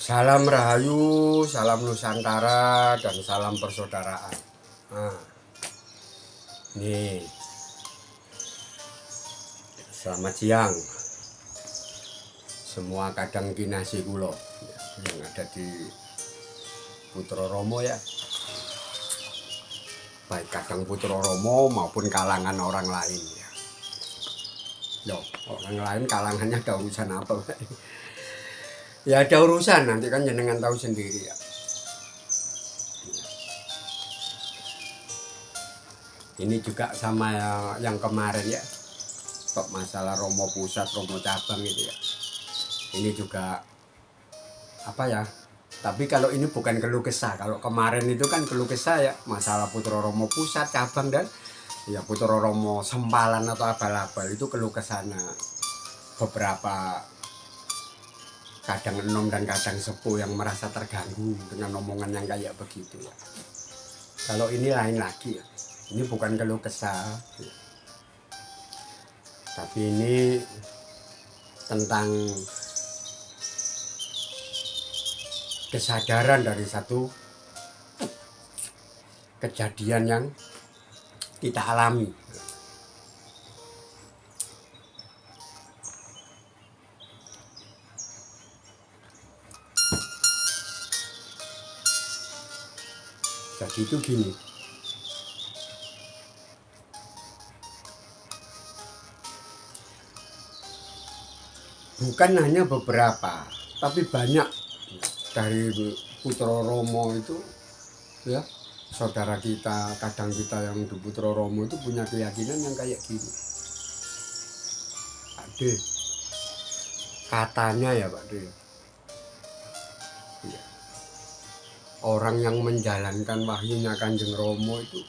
Salam Rahayu, salam Nusantara, dan salam persaudaraan. Nah, nih, selamat siang semua kadang kinasi kulo yang ada di Putra Romo ya, baik kadang Putra Romo maupun kalangan orang lain ya. Loh, orang lain kalangannya ada urusan apa? Ya ada urusan, nanti kan jenengan tahu sendiri ya. Ini juga sama yang kemarin ya, kok masalah Romo Pusat, Romo Cabang itu ya. Ini juga apa ya? Tapi kalau ini bukan keluh kesah. Kalau kemarin itu kan keluh kesah ya, masalah Putra Romo Pusat, Cabang, dan ya Putra Romo Sempalan atau abal-abal itu keluh kesahnya beberapa kadang enom dan kadang sepuh yang merasa terganggu dengan omongan yang kayak begitu ya. Kalau ini lain lagi ya. Ini bukan keluh kesah ya. Tapi ini tentang kesadaran dari satu kejadian yang kita alami. Jadi itu gini, bukan hanya beberapa, tapi banyak dari Putra Romo itu ya, saudara kita, kadang kita yang di Putra Romo itu punya keyakinan yang kayak gini. Pak D, katanya ya Pak D, ya, orang yang menjalankan wahyunya Kanjeng Romo itu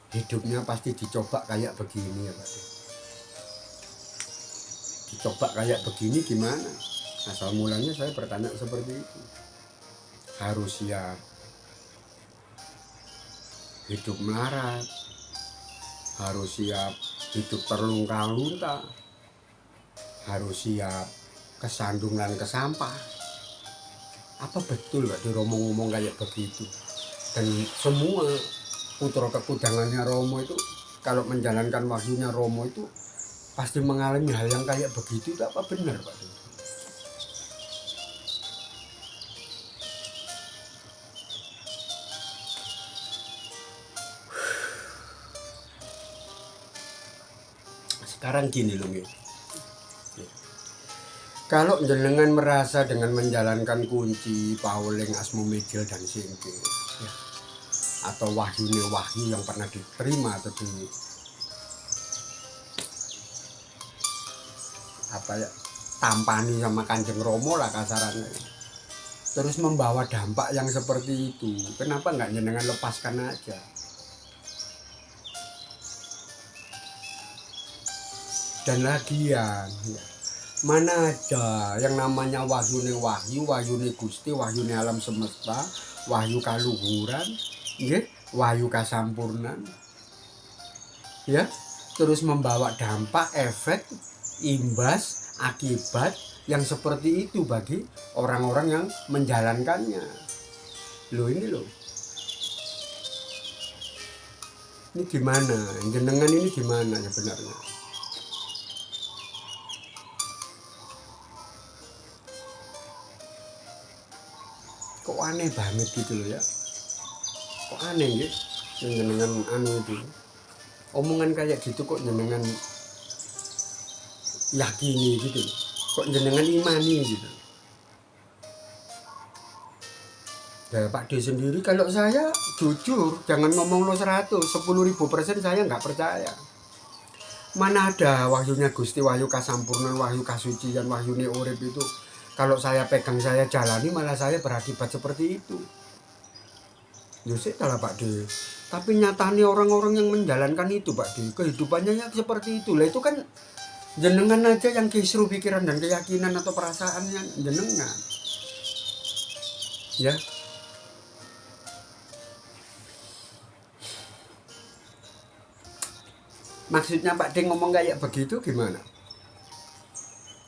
hidupnya pasti dicoba kayak begini ya Pak D. Dicoba kayak begini gimana? Asal mulanya saya bertanya seperti itu. Harus siap hidup melarat, harus siap hidup terlunta-lunta, harus siap kesandung dan kesampah. Apa betul Pak di Romo ngomong kayak begitu? Dan semua putra kekudangannya Romo itu kalau menjalankan wahyunya Romo itu pasti mengalami hal yang kayak begitu. Itu apa benar Pak? Sekarang gini loh nih. Kalau jenengan merasa dengan menjalankan kunci, pauling, asmo medil dan singkir ya, atau wahyu yang pernah diterima atau di apa ya, tampani sama Kanjeng Romo lah kasarannya, terus membawa dampak yang seperti itu, kenapa nggak jenengan lepaskan aja? Dan lagian ya, mana ada yang namanya wahyune Gusti, wahyune alam semesta, wahyu kaluhuran, nggih, wahyu kasampurnan. Ya, terus membawa dampak, efek, imbas, akibat yang seperti itu bagi orang-orang yang menjalankannya. Loh ini loh. Ini gimana? Jenengan ini gimana ya sebenarnya? Kok aneh banget gitu loh ya, kok aneh ya jenengan anu itu omongan kayak gitu, kok jenengan yakini gitu loh, kok jenengan imani gitu. Ya Pak D sendiri, kalau saya jujur jangan ngomong lo 100, 10.000% saya nggak percaya. Mana ada wahyunya Gusti, wahyu kasampurnan, wahyu kasucian, wahyu urip itu kalau saya pegang, saya jalani, malah saya berakibat seperti itu. Yusik lah Pak D. Tapi nyatanya orang-orang yang menjalankan itu Pak D, kehidupannya ya seperti itu. Lah itu kan jenengan aja yang kisruh pikiran dan keyakinan atau perasaannya jenengan. Ya. Maksudnya Pak D ngomong kayak begitu gimana?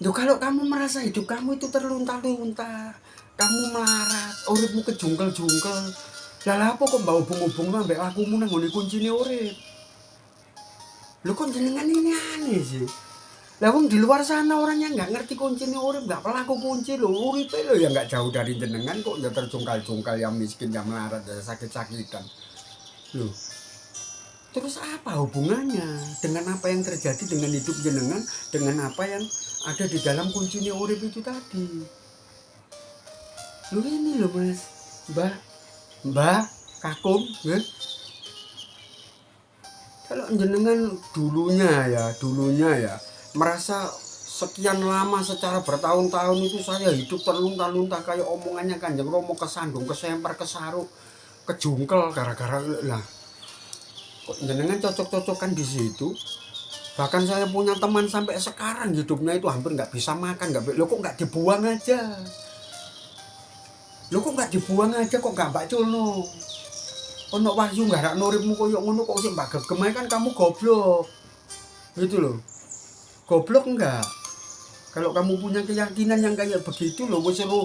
Loh, kalau kamu merasa hidup kamu itu terlunta-lunta, kamu melarat, uripmu kejungkel-jungkel, lah apa kok mbak hubung-hubung ambek lakumu nang ngene kuncine urip? Lho kok jenengan ini aneh sih. Lah wong di luar sana orang yang nggak ngerti kuncine urip, nggak pelaku kunci lho, uripe lho ya nggak jauh dari jenengan kok ya terjungkal-jungkal, yang miskin, yang melarat, ya sakit-sakitan. Loh, terus apa hubungannya dengan apa yang terjadi dengan hidup jenengan, dengan apa yang ada di dalam kuncine urip itu tadi? Loh ini loh Mas, Mbak, Kakung, ya. Kalau jenengan dulunya ya merasa sekian lama secara bertahun-tahun itu saya hidup terlunta-lunta kayak omongannya Kanjeng Romo, kesandung, kesempar, kesaruk, kejungkel gara-gara lah. Kok jenengan cocok-cocokan di situ? Bahkan saya punya teman sampai sekarang hidupnya itu hampir nggak bisa makan, lo kok nggak dibuang aja? Lo kok nggak dibuang aja, kok nggak mbak culno? Ono wahyu nggarakno uripmu koyo ngono kok sing mbak gegem kan kamu goblok. Gitu loh. Goblok enggak? Kalau kamu punya keyakinan yang kayak begitu loh, wis seru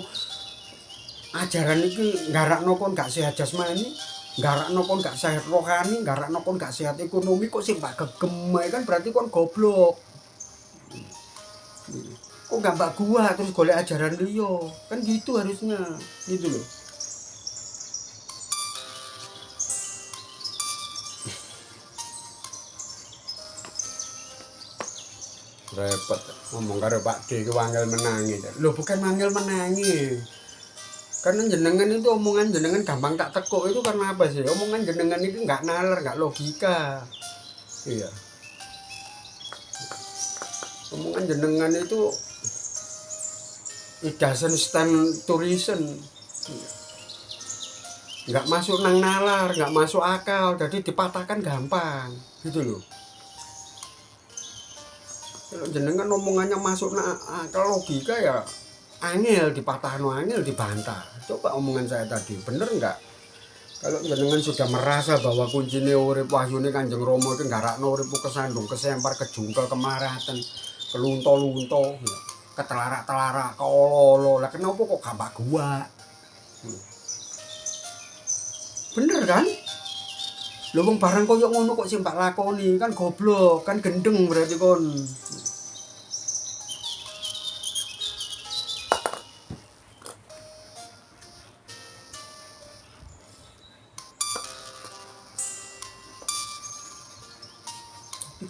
ajaran iki nggarakno kon gak sehat jasmani, nggarakno kon gak sehat rohani, nggarakno kon gak sehat ekonomi, kok sing mbak gegem kan berarti kon goblok. Kok gak mbak gua terus golek ajaran liya? Kan gitu harusnya. Gitu loh. Repot ngomong karo Pak D ku wangel menangi. Lho bukan wangel menangi. Karena jenengan itu omongan jenengan gampang tak tekuk itu karena apa sih? Omongan jenengan itu nggak nalar, nggak logika. Iya. Omongan jenengan itu it doesn't stand to reason. Nggak masuk nang nalar, nggak masuk akal, jadi dipatahkan gampang. Gitu loh. Kalau jenengan omongannya masuk akal logika ya angel dipatahno, angel dibantah. Coba omongan saya tadi bener nggak? Kalau jenengan sudah merasa bahwa kuncine urip wahyune Kanjeng Rama iki nggarakno uripmu kesandung, kesempar, kejungkel, kemaratan, kelunto-lunto, ketelarak-telarak, keololo. Lah kenapa kok gak gua? Bener kan? Lho wong barang koyo ngono kok sing mbak lakoni kan goblok, kan gendeng berarti kon.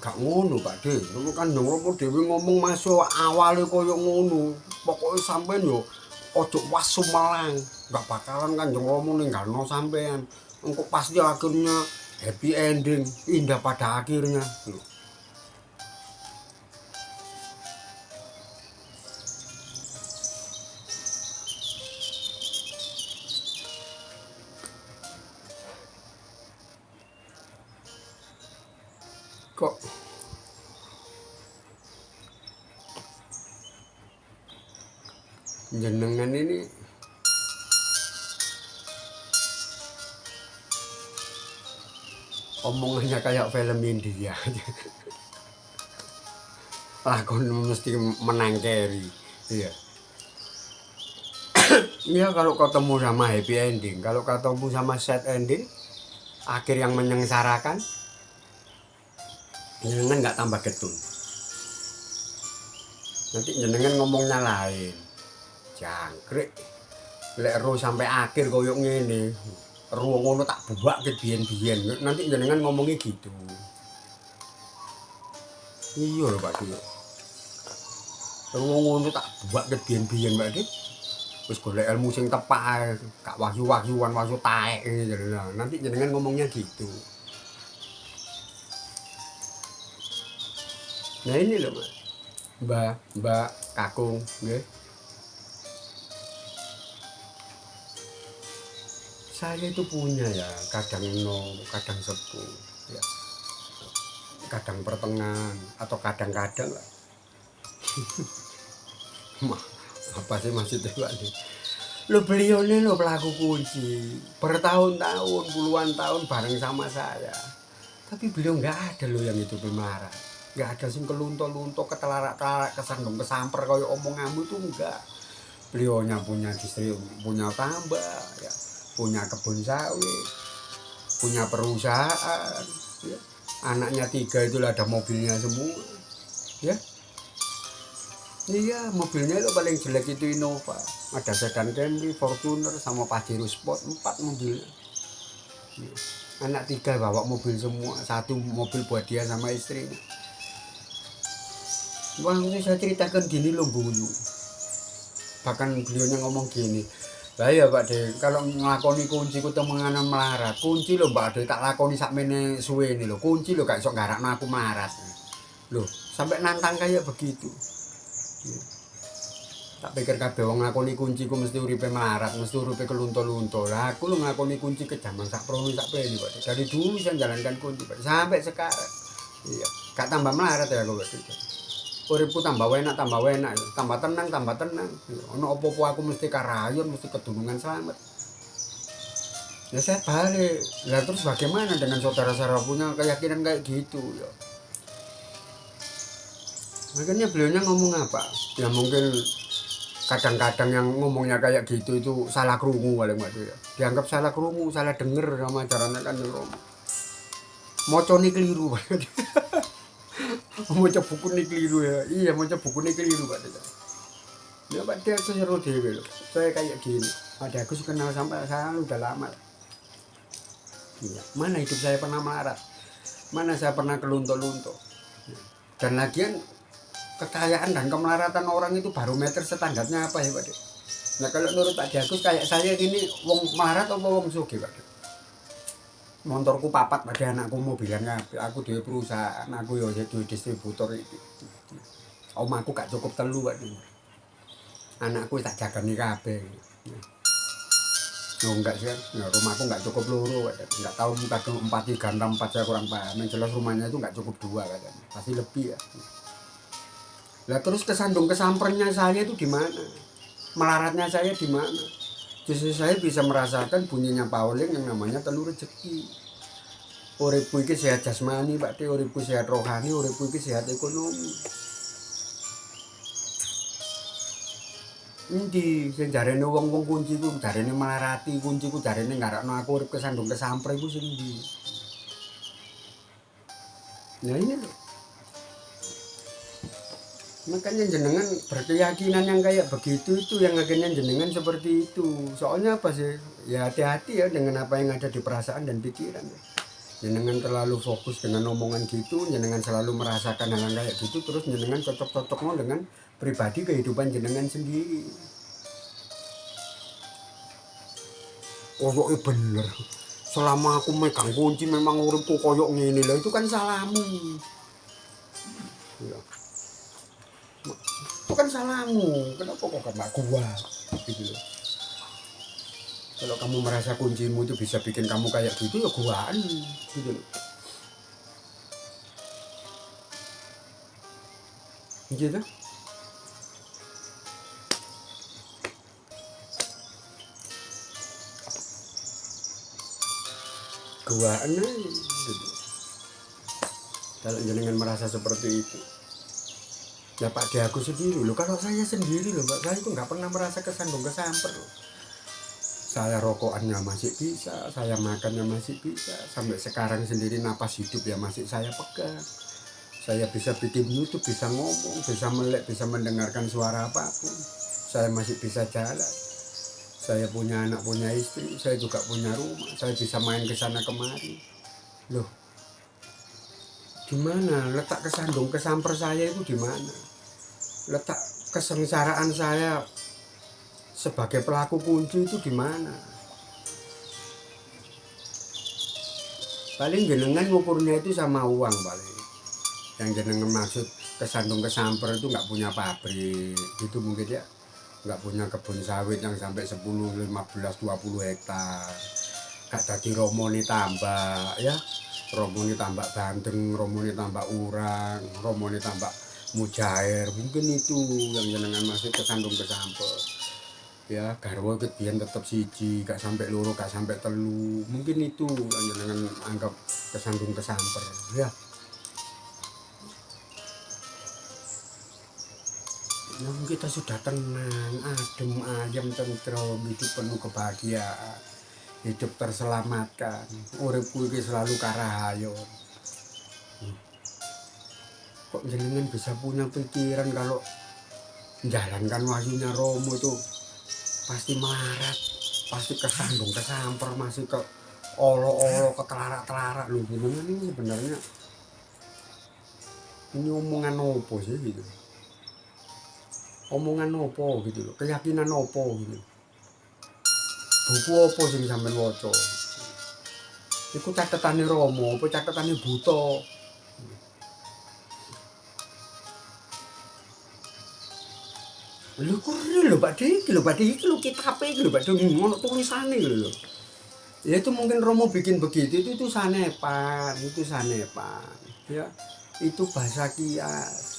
Gak ngono Pak De, lu kan Romo dhewe ngomong masuk awale koyo ngono. Pokoke sampean yo ojo wasu melang, gak bakalan Kanjeng Romo ninggalno sampean. Engko pasti akhirnya happy ending, indah pada akhirnya. Kok jenengan ini omongannya kayak film India aja. Lakon mesti menangkeri. Iya. Iya kalau ketemu sama happy ending, kalau ketemu sama sad ending, akhir yang menyengsarakan, jenengan nggak tambah getun. Nanti jenengan ngomongnya lain. Jangkrik. Lek ro sampai akhir koyo ngene. Ro ngono tak buak ke biyen-biyen. Nanti jenengan ngomongnya gitu. Iya lho Pak Dik. Ro ngono tak buak ke biyen-biyen Pak Dik. Wis golek ilmu sing tepak ae, gak wahyu-wahyuan, wahyu taek gitu. Nanti jenengan ngomongnya gitu. Nah ini loh Mas. Mbak, Kakung, nggih. Saya itu punya ya, kadang nom, kadang sepuh, ya. Kadang pertengahan atau kadang-kadang lah. Apa sih masih Pak nih? Lo beliau nih lo pelaku kunci bertahun-tahun, puluhan tahun bareng sama saya. Tapi beliau nggak ada lo yang itu marah. nggak ada sing kelunto-lunto ketelarak-telarak kesandung kesamper kayak omonganmu itu enggak. Beliaunya punya punya tambak ya, punya kebun sawit, punya perusahaan ya. Anaknya 3 itu ada mobilnya semua ya. Iya, mobilnya lo paling jelek itu Innova, ada sedan Camry, Fortuner sama Pajero Sport, 4 mobilnya ya. Anak 3 bawa mobil semua, 1 mobil buat dia sama istrinya. Wah, ini saya ceritakan gini loh guyu. Bahkan beliaunya ngomong gini, lah ya Pak De, kalau ngelakoni kunci ku temengan melarat, kunci lo Mbak De tak lakoni sakmene suwe ini lo, kunci lo gak iso ngarakno aku melarat. Loh, sampai nantang kayak begitu. Tak pikir kabeh wong ngakoni kunci ku mesti uripe melarat, mesti uripe kelunto-lunto. Lah aku lo ngakoni kunci ke zaman sak prono sak peni Pak De. Dari dulu saya jalankan kunci Pak De, sampai sekarang. Iya, gak tambah melarat ya aku Pak De. Uripku tambah enak, tambah tenang. Ono opo-opo aku mesti karayon, mesti kedunungan selamat. Ya saya balik. Lah terus bagaimana dengan saudara-saudara punya keyakinan kayak gitu ya? Makanya beliaunya ngomong apa? Ya mungkin kadang-kadang yang ngomongnya kayak gitu itu salah krungu paling waktu ya. Dianggap salah krungu, salah denger sama ajaran kan Romo. Mocone keliru Pak. Mau coba buku ini keliru ya. Iya, mau coba buku ini keliru Pak. Ya Pak dia aku seru dewe loh. Saya kayak gini. Ada aku kenal sampai saya udah lama. Iya. Mana hidup saya pernah melarat? Mana saya pernah kelunto-lunto? Dan lagian kekayaan dan kemelaratan orang itu barometer standarnya apa ya Pak? Nah kalau menurut Pak Agus kayak saya gini, wong melarat apa wong sugih Pak? Motorku papat pada anakku mobilan kabeh, aku duwe perusahaan, aku yo duwe distributor iki. Omahku gak cukup 3 Pak. Anakku tak jagani kabeh. Yo enggak sih, ya rumahku enggak cukup 2 Pak. Enggak tahu kadang 4 3 6 4 saya kurang paham. Yang jelas rumahnya itu enggak cukup 2 katanya. Pasti lebih ya. Lah terus kesandung kesampernya saya itu di mana? Melaratnya saya di mana? Justru saya bisa merasakan bunyinya Pauling yang namanya telur rezeki. Uripku iki sehat jasmani, Pak De, uripku sehat rohani, uripku iki sehat ekonomi. Endi sing jarene wong-wong kunci ku jarene melarati, kunci ku jarene ngarakno aku urip kesandung kesampre iku sing ndi? Nah iya. Makanya jenengan berkeyakinan yang kayak begitu itu yang akhirnya jenengan seperti itu. Soalnya apa sih? Ya hati-hati ya dengan apa yang ada di perasaan dan pikiran. Jenengan terlalu fokus dengan omongan gitu, jenengan selalu merasakan hal kayak gitu, terus jenengan cocok-cocoknya dengan pribadi kehidupan jenengan sendiri. Oh bener. Selama aku megang kunci memang uripku koyok ngene lah, itu kan salahmu. Ya. Itu kan salahmu, kenapa kok gak kuat gitu loh. Kalau kamu merasa kuncimu itu bisa bikin kamu kayak gitu ya guaan gitu loh. Gitu. Guaan gitu. Kalau jenengan merasa seperti itu. Ya Pak De aku sendiri loh, kalau saya sendiri loh Mbak, saya itu nggak pernah merasa kesandung kesamper loh. Saya rokokannya masih bisa, saya makannya masih bisa, sampai sekarang sendiri napas hidup ya masih saya pegang. Saya bisa bikin YouTube, bisa ngomong, bisa melek, bisa mendengarkan suara apapun. Saya masih bisa jalan. Saya punya anak, punya istri, saya juga punya rumah, saya bisa main ke sana kemari. Loh, di mana letak kesandung kesamper saya itu di mana? Letak kesengsaraan saya sebagai pelaku kunci itu di mana? Paling jenengan ngukurnya itu sama uang paling. Yang jenengan maksud kesandung kesamper itu nggak punya pabrik, itu mungkin ya. Nggak punya kebun sawit yang sampai 10, 15, 20 hektar. Gak jadi romoni tambak ya. Romoni tambak bandeng, romoni tambak urang, romoni tambak mujair, mungkin itu yang jenengan masih kesandung kesamper ya. Garwa kedian tetap siji, gak sampai loro, gak sampai telu, mungkin itu yang jenengan anggap kesandung kesamper ya. Yang kita sudah tenang, adem, ayem, tentrem, hidup penuh kebahagiaan, hidup terselamatkan, uripku iki selalu karahayo. Kok jenengan bisa punya pikiran kalau menjalankan wahyunya Romo itu pasti melarat, pasti kesandung, kesamper, masih ke olo-olo, ketelarak-telarak loh. Jenengan ini sebenarnya ini omongan opo sih gitu, omongan opo gitu loh, keyakinan opo gitu, buku opo sing sampean waca, iku catetane Romo apa catetane buta. Lho kuri lho Pak iki lho kitab iki lho Pak ngono tulisane lho. Ya itu mungkin Romo bikin begitu itu sanepan, itu sanepan. Ya, itu bahasa kias.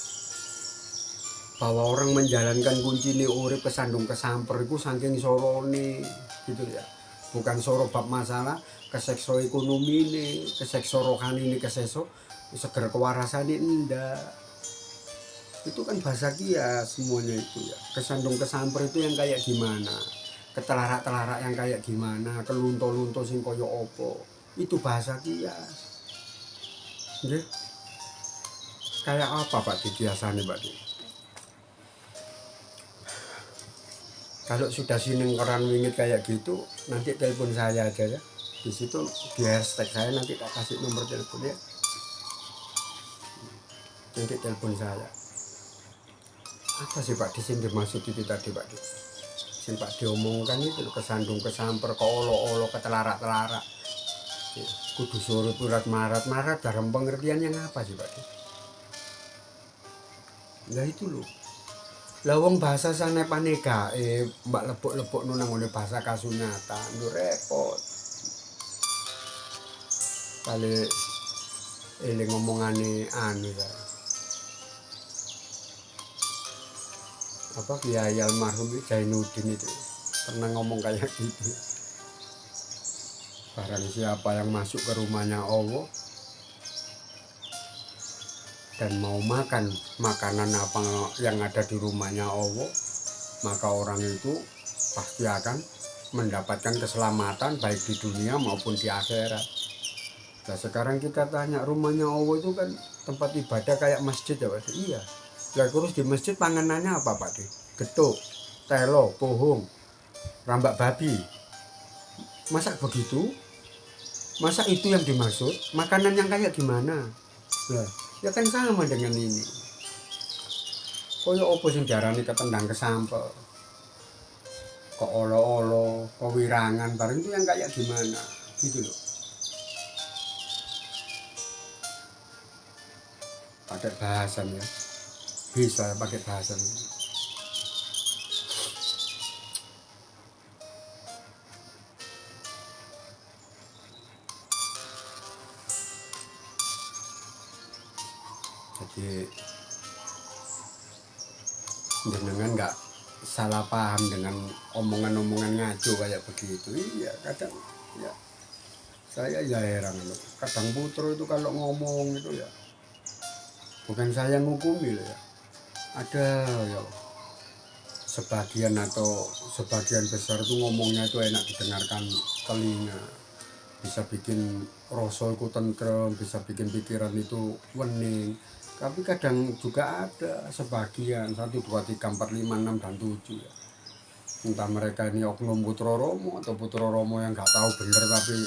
Bahwa orang menjalankan kunci urip kesandung kesamper iku saking sorone gitu ya. Bukan soro bab masalah kesekso ekonomi ini, kesekso rohani ini, kesekso seger kewarasan ini ndak. Itu kan bahasa kias semuanya itu ya. Kesandung kesamper itu yang kayak gimana, ketelarak-telarak yang kayak gimana, kelunto-lunto sing koyo opo, itu bahasa kias. Nggih. Kayak apa Pak di kiasane Pak Di? Kalau sudah sining koran wingit kayak gitu, nanti telepon saya aja ya. Di situ di hashtag saya nanti tak kasih nomor telepon ya. Nanti telepon saya. Apa sih Pak Di sing dimaksud itu tadi Pak Di? Sing Pak diomongkan itu kesandung kesamper ke olo-olo ketelarak-telarak. Ya, kudu surut urat marat dalam pengertian yang apa sih Pak Di? Lah itu loh. Lah wong bahasa sanepane gae mbak lepuk-lepuk nang ngene bahasa kasunyatan lho repot. Kali eling ngomongane anu ya. Apa Kiai almarhum Zainuddin itu pernah ngomong kayak gitu. Barang siapa yang masuk ke rumahnya Allah dan mau makan makanan apa yang ada di rumahnya Allah, maka orang itu pasti akan mendapatkan keselamatan baik di dunia maupun di akhirat. Nah sekarang kita tanya rumahnya Allah itu kan tempat ibadah kayak masjid ya Pak? Iya. Lah terus di masjid panganannya apa Pak? Getuk, telo, pohong, rambak babi. Masa begitu? Masa itu yang dimaksud? Makanan yang kayak gimana? Nah, ya kan sama dengan ini. Koyo opo sing diarani ketendang kesampel, kok olo-olo, kewirangan bareng itu yang kayak gimana? Gitu loh. Pakai bahasan ya. Bisa pakai bahasan. Jadi jenengan nggak salah paham dengan omongan-omongan ngaco kayak begitu. Iya kadang ya saya ya heran loh. Kadang Putro itu kalau ngomong itu ya bukan saya ngukumi loh ya. Ada ya sebagian atau sebagian besar itu ngomongnya itu enak didengarkan telinga, bisa bikin rasa itu tentrem, bisa bikin pikiran itu wening. Tapi kadang juga ada sebagian 1, 2, 3, 4, 5, 6 dan 7 ya. Entah mereka ini oknum Putra Romo atau Putra Romo yang nggak tahu bener tapi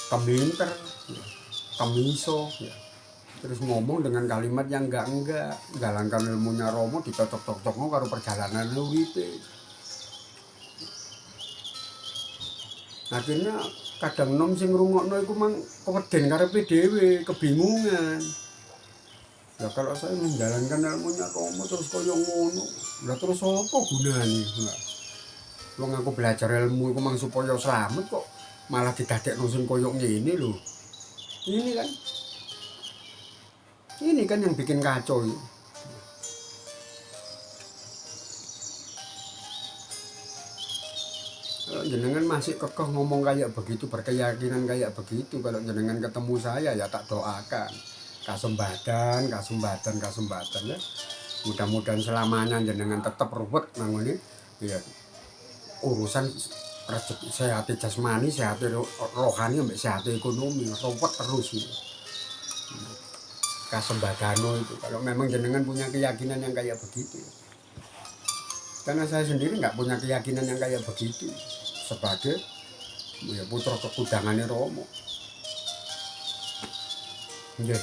keminter, ya, kemiso ya. Terus ngomong dengan kalimat yang enggak galangkan ilmunya Romo dicocok-cocokno karo perjalanan uripe. Akhirnya kadang nom sing ngrungokno iku mang keweden karepe dhewe, kebingungan. Ya kalau saya menjalankan ilmunya Romo terus koyo ngono, lah terus apa gunane? Wong aku belajar ilmu iku mang supaya slamet kok malah didadekno sing koyo ngene lho. Ini kan yang bikin kacau ini. Kalau jenengan masih kekeh ngomong kayak begitu, berkeyakinan kayak begitu, kalau jenengan ketemu saya ya tak doakan. kasembatan ya. Mudah-mudahan selamanya jenengan tetap ruwet nangone ya urusan rezeki sehat jasmani, sehat rohani, ambek sehat ekonomi, ruwet terus gitu. Kasembadano itu kalau memang jenengan punya keyakinan yang kayak begitu. Karena saya sendiri nggak punya keyakinan yang kayak begitu sebagai ya putra kekudangannya Romo. Nggih.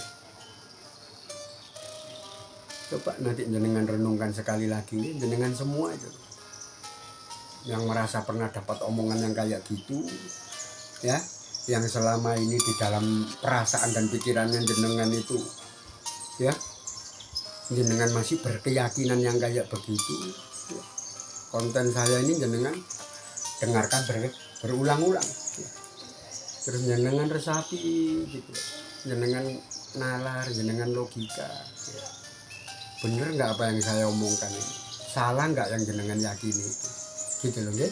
Coba nanti jenengan renungkan sekali lagi, jenengan semua itu yang merasa pernah dapat omongan yang kayak gitu, ya, yang selama ini di dalam perasaan dan pikirannya jenengan itu, ya, jenengan masih berkeyakinan yang kayak begitu. Ya. Konten saya ini jenengan dengarkan berulang-ulang, ya. Terus jenengan resapi, gitu, jenengan nalar, jenengan logika. Ya. Bener nggak apa yang saya omongkan ini? Salah nggak yang jenengan yakini itu? Gitu loh, nggih.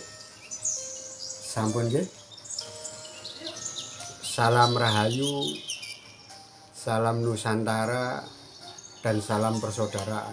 Sampun nggih. Salam Rahayu, salam Nusantara, dan salam persaudaraan.